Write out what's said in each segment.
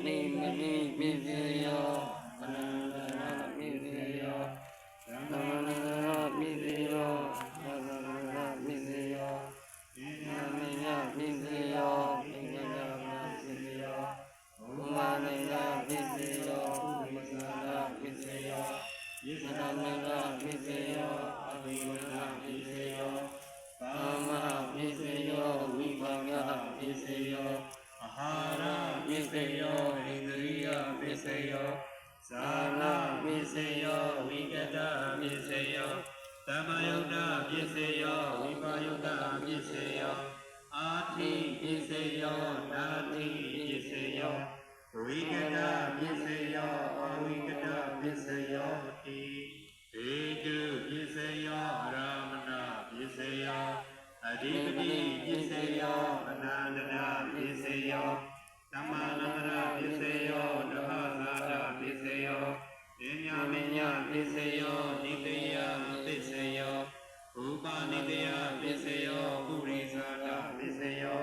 နိမနိပိစေယောအနန္တနာပိစေယောသမဏနာပိစေယောသဗ္ဗနာပိစေယောဣနာမိယပိစေယောဣန္ဒနာပိစေယောဥမာနိယပိစေယောဥပဇာနာပိစေယောယစ္စနာမိယပိစေယောအဘိဝနာပိစေယောကာမပိစေယောဝိပါကပိစေယောအာဟာရပိစေယောဣန္ဒြိယပိစေယောဇာနာပိစေယောဝိကတပိစေယောသမယုတ်တပိစေယောဝိပါယုတ်တပိစေယောအာတိပိစေယောနာတိပိစေယောဝိကတပိစေယောအဝိကတပိစေယောတိဧတုပိစေယောရာမဏပိစေယောအဓိပတိပိစေယောအနန္တနာပိစေယောသမ္မာနန္ဒပိစေယောဓမ္မသာရပိစေယောပညာမညာပိစေယောနိတယပိစေယောဥပနိတယပိစေယောပုရိသတာပိစေယော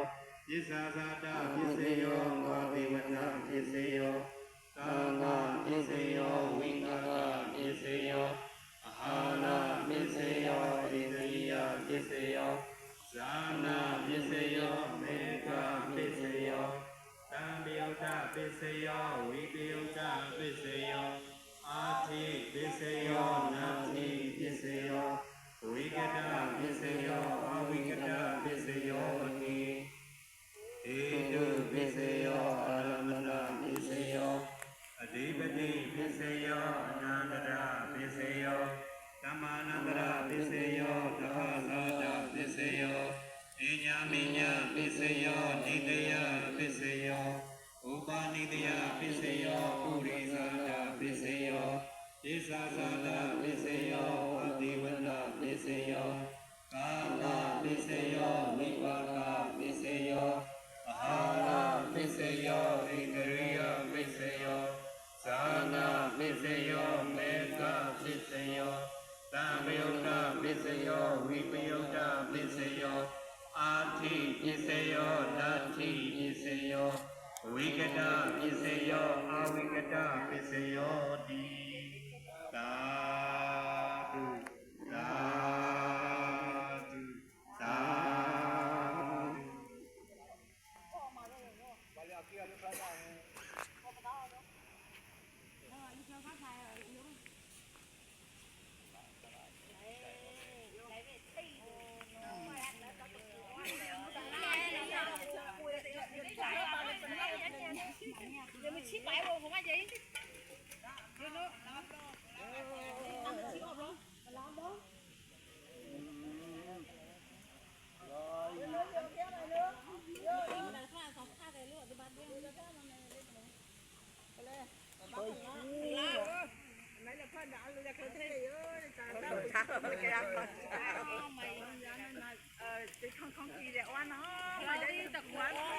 ပစ္ဆာသတာပိစေယောဝါဝိဝနာပိစေယောသာငါပိစေယောဝိငါပိစေယောအာဟာရပိစေယောဣန္ဒြိယပိစေယောဇာနာပိစေယောမေဃပိစေယောသံပယုတ်တပိစေယောဝိပယုတ်တပိစေယောအာတိပိစေယောနာတိပိစေယောဝိကတပိစေယောအဝိကတပိစေယောတိဧတုပိစေယောအာရမဏပိစေယောအဓိပတိပိစေယောအနန္တရာပိစေယောသမ္မာနန္တရာပိစေယောသဗ္ဗသာတပိစေယောပညာမညာပိစေယောနိတယပိစေယောဥပနိတယပိစေယောပုရိသတာပိစေယောဣစ္ဆာသတာပိစေယောအတိဝနပိစေယောကာမပိစေယောဝိပါကပိစေယောအာဟာရပိစေယောဣန္ဒြိယပိစေယောဇာနာပိစေယောမေဃပိစေယောသံပယုတ်တပိစေယောဝိပယုတ်တပိစေယောအာတိပိစေယောနာတိပိစေယောဝိကတပိစေယောအဝိကတပိစေယောတိသာဓုသာဓုသာဓုHãy subscribe cho kênh Ghiền Mì Gõ để không bỏ lỡ